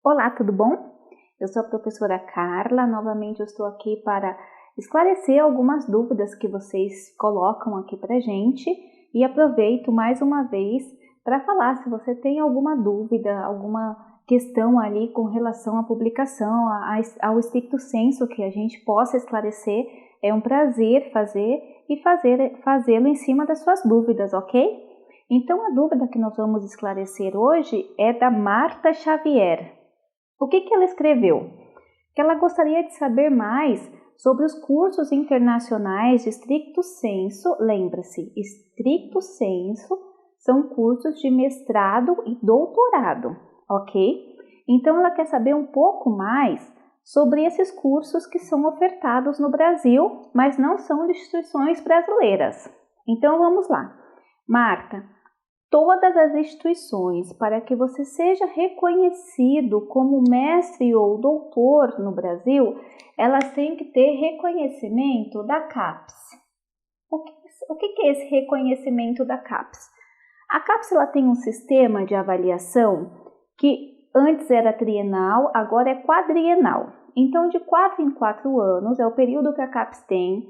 Olá, tudo bom? Eu sou a professora Carla, novamente eu estou aqui para esclarecer algumas dúvidas que vocês colocam aqui para gente e aproveito mais uma vez para falar se você tem alguma dúvida, alguma questão ali com relação à publicação, ao stricto sensu que a gente possa esclarecer. É um prazer fazer e fazê-lo em cima das suas dúvidas, ok? Então a dúvida que nós vamos esclarecer hoje é da Marta Xavier. O que ela escreveu? Que ela gostaria de saber mais sobre os cursos internacionais de stricto sensu. Lembre-se, stricto sensu são cursos de mestrado e doutorado, ok? Então ela quer saber um pouco mais sobre esses cursos que são ofertados no Brasil, mas não são de instituições brasileiras. Então vamos lá. Marta, todas as instituições, para que você seja reconhecido como mestre ou doutor no Brasil, elas têm que ter reconhecimento da CAPES. O que é esse reconhecimento da CAPES? A CAPES ela tem um sistema de avaliação que antes era trienal, agora é quadrienal. Então, de 4 em 4 anos é o período que a CAPES tem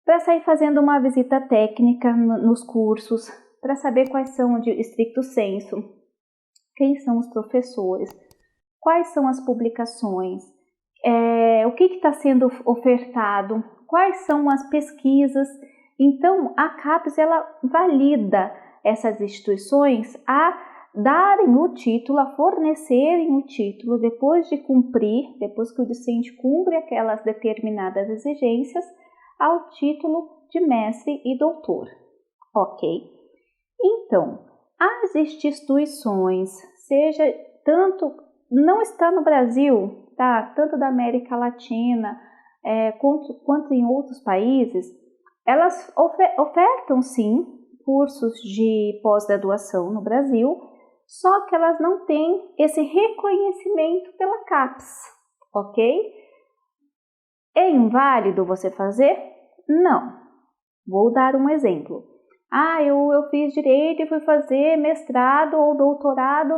para sair fazendo uma visita técnica nos cursos, para saber quais são de stricto sensu, quem são os professores, quais são as publicações, o que está sendo ofertado, quais são as pesquisas. Então, a CAPES ela valida essas instituições a darem o título, a fornecerem o título depois de cumprir, depois que o discente cumpre aquelas determinadas exigências, ao título de mestre e doutor, ok? Então, as instituições, seja tanto, não está no Brasil, tá? Tanto da América Latina quanto em outros países, elas ofertam sim cursos de pós-graduação no Brasil, só que elas não têm esse reconhecimento pela CAPES, ok? É inválido você fazer? Não. Vou dar um exemplo. Eu fiz direito e fui fazer mestrado ou doutorado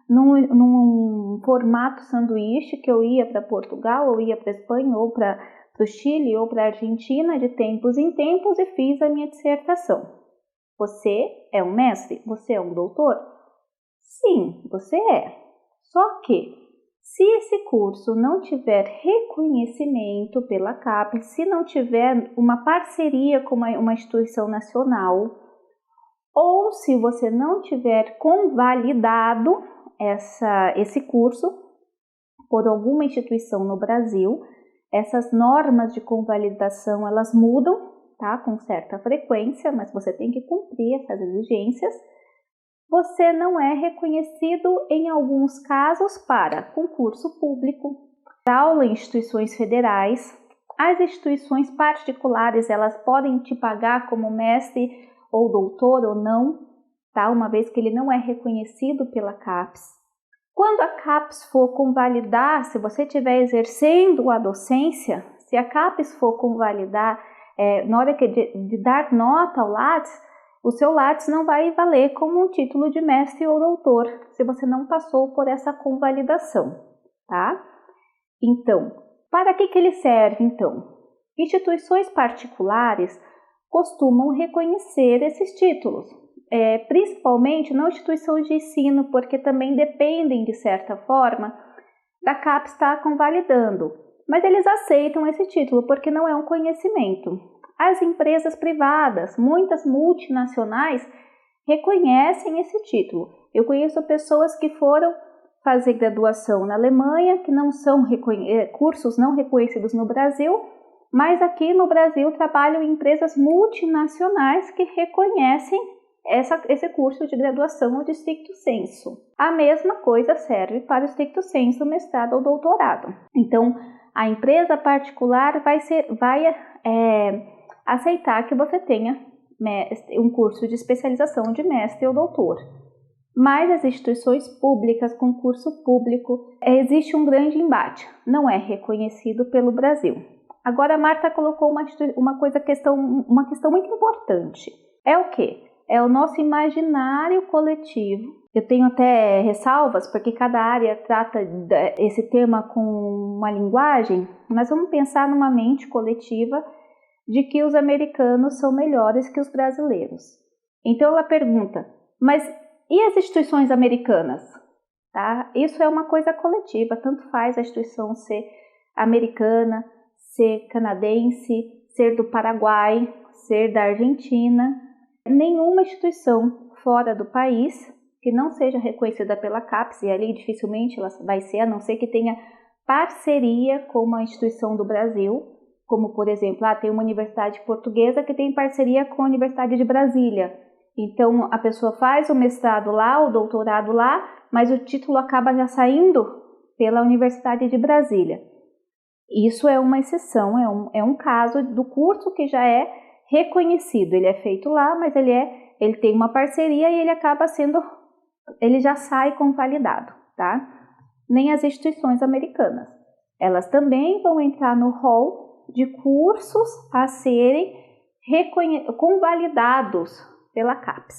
num formato sanduíche, que eu ia para Portugal, ou ia para Espanha, ou para o Chile, ou para a Argentina, de tempos em tempos, e fiz a minha dissertação. Você é um mestre? Você é um doutor? Sim, você é. Só que, se esse curso não tiver reconhecimento pela CAPES, se não tiver uma parceria com uma instituição nacional, ou se você não tiver convalidado esse curso por alguma instituição no Brasil, essas normas de convalidação elas mudam, tá, com certa frequência, mas você tem que cumprir essas exigências. Você não é reconhecido em alguns casos para concurso público, aula em instituições federais. As instituições particulares, elas podem te pagar como mestre ou doutor ou não, tá? Uma vez que ele não é reconhecido pela CAPES. Quando a CAPES for convalidar, se você estiver exercendo a docência, se a CAPES for convalidar, na hora de dar nota ao Lattes, o seu Lattes não vai valer como um título de mestre ou doutor, se você não passou por essa convalidação, tá? Então, para que ele serve, então? Instituições particulares costumam reconhecer esses títulos, principalmente não instituições de ensino, porque também dependem, de certa forma, da CAPES estar convalidando, mas eles aceitam esse título, porque não é um conhecimento. As empresas privadas, muitas multinacionais, reconhecem esse título. Eu conheço pessoas que foram fazer graduação na Alemanha, que não são cursos não reconhecidos no Brasil, mas aqui no Brasil trabalham em empresas multinacionais que reconhecem esse curso de graduação de stricto sensu. A mesma coisa serve para o stricto sensu, mestrado ou doutorado. Então, a empresa particular vai aceitar que você tenha um curso de especialização de mestre ou doutor. Mas as instituições públicas, concurso público, existe um grande embate, não é reconhecido pelo Brasil. Agora a Marta colocou uma questão muito importante. É o quê? É o nosso imaginário coletivo Eu tenho até ressalvas, porque cada área trata esse tema com uma linguagem, mas vamos pensar numa mente coletiva de que os americanos são melhores que os brasileiros. Então ela pergunta, mas e as instituições americanas? Tá? Isso é uma coisa coletiva, tanto faz a instituição ser americana, ser canadense, ser do Paraguai, ser da Argentina. Nenhuma instituição fora do país que não seja reconhecida pela CAPES, e ali dificilmente ela vai ser, a não ser que tenha parceria com uma instituição do Brasil, como por exemplo, tem uma universidade portuguesa que tem parceria com a Universidade de Brasília. Então a pessoa faz o mestrado lá, o doutorado lá, mas o título acaba já saindo pela Universidade de Brasília. Isso é uma exceção, é um caso do curso que já é reconhecido. Ele é feito lá, mas ele tem uma parceria e ele já sai convalidado, tá? Nem as instituições americanas. Elas também vão entrar no rol de cursos a serem convalidados pela CAPES.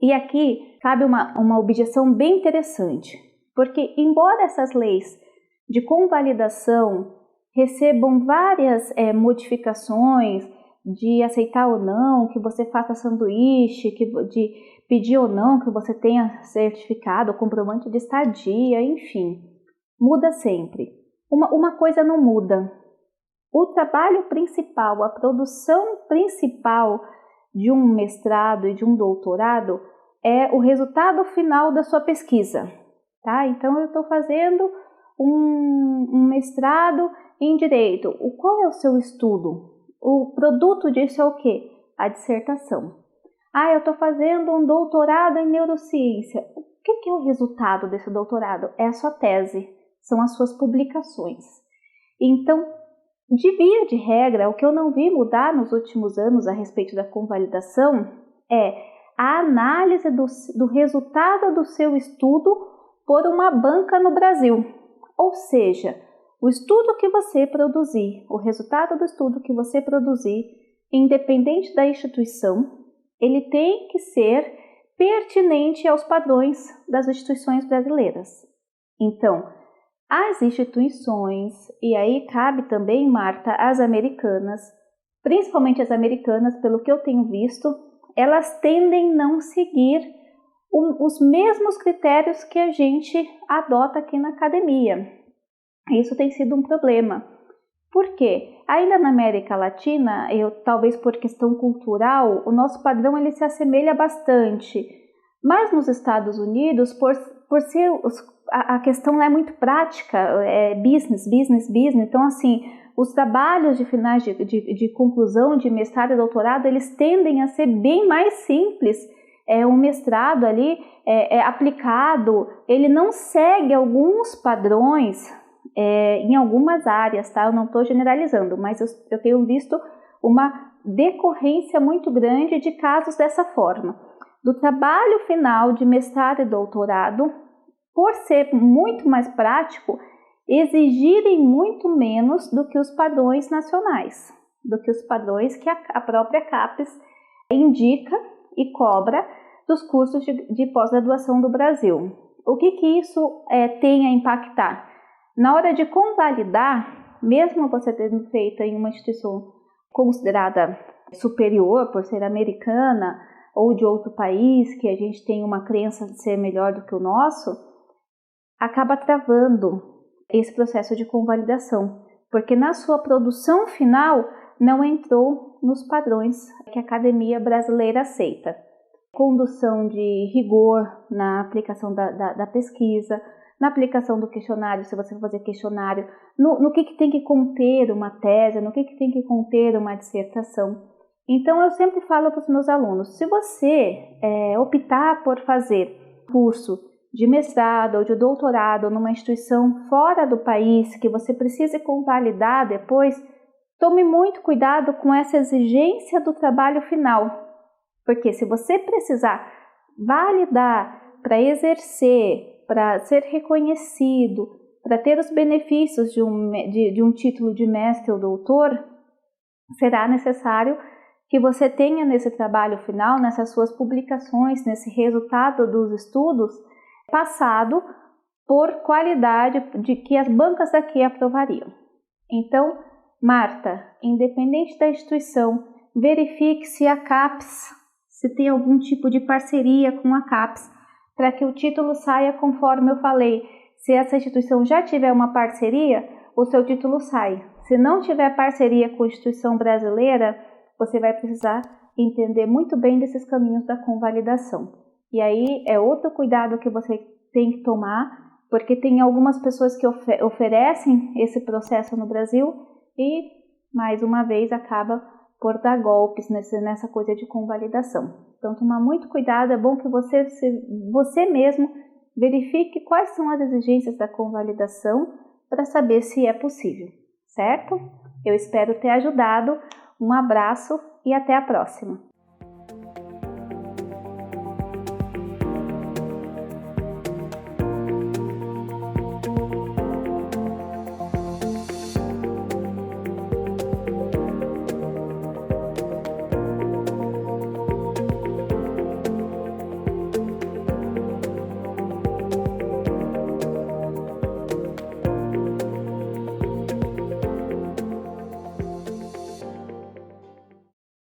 E aqui cabe uma objeção bem interessante, porque embora essas leis de convalidação recebam várias modificações de aceitar ou não que você faça sanduíche, de pedir ou não que você tenha certificado, comprovante de estadia, enfim, muda sempre. Uma coisa não muda. O trabalho principal, a produção principal de um mestrado e de um doutorado é o resultado final da sua pesquisa, tá? Então eu estou fazendo um mestrado em Direito. Qual é o seu estudo? O produto disso é o quê? A dissertação. Eu estou fazendo um doutorado em neurociência. O que é o resultado desse doutorado? É a sua tese, são as suas publicações. Então, de via de regra, o que eu não vi mudar nos últimos anos a respeito da convalidação é a análise do resultado do seu estudo por uma banca no Brasil. Ou seja, o estudo que você produzir, o resultado do estudo que você produzir, independente da instituição, ele tem que ser pertinente aos padrões das instituições brasileiras. Então, as instituições, e aí cabe também, Marta, as americanas, principalmente as americanas, pelo que eu tenho visto, elas tendem a não seguir os mesmos critérios que a gente adota aqui na academia. Isso tem sido um problema. Por quê? Ainda na América Latina, talvez por questão cultural, o nosso padrão ele se assemelha bastante. Mas nos Estados Unidos, por ser a questão é muito prática, é business. Então, assim, os trabalhos de finais de conclusão de mestrado e doutorado, eles tendem a ser bem mais simples. O mestrado ali é aplicado, ele não segue alguns padrões em algumas áreas, tá? Eu não estou generalizando, mas eu tenho visto uma decorrência muito grande de casos dessa forma. Do trabalho final de mestrado e doutorado, por ser muito mais prático, exigirem muito menos do que os padrões nacionais, do que os padrões que a própria CAPES indica e cobra dos cursos de pós-graduação do Brasil. O que isso tem a impactar? Na hora de convalidar, mesmo você tendo feito em uma instituição considerada superior por ser americana ou de outro país, que a gente tem uma crença de ser melhor do que o nosso, acaba travando esse processo de convalidação, porque na sua produção final não entrou nos padrões que a academia brasileira aceita. Condução de rigor na aplicação da pesquisa, na aplicação do questionário, se você for fazer questionário, no que tem que conter uma tese, no que tem que conter uma dissertação. Então, eu sempre falo para os meus alunos, se você optar por fazer curso de mestrado ou de doutorado numa instituição fora do país, que você precise convalidar depois, tome muito cuidado com essa exigência do trabalho final. Porque se você precisar validar para exercer, para ser reconhecido, para ter os benefícios de um título de mestre ou doutor, será necessário que você tenha nesse trabalho final, nessas suas publicações, nesse resultado dos estudos, passado por qualidade de que as bancas daqui aprovariam. Então, Marta, independente da instituição, verifique se a CAPES, se tem algum tipo de parceria com a CAPES, para que o título saia conforme eu falei. Se essa instituição já tiver uma parceria, o seu título sai. Se não tiver parceria com a instituição brasileira, você vai precisar entender muito bem desses caminhos da convalidação. E aí é outro cuidado que você tem que tomar, porque tem algumas pessoas que oferecem esse processo no Brasil e, mais uma vez, acaba por dar golpes nessa coisa de convalidação. Então, tomar muito cuidado, é bom que você mesmo verifique quais são as exigências da convalidação para saber se é possível, certo? Eu espero ter ajudado. Um abraço e até a próxima!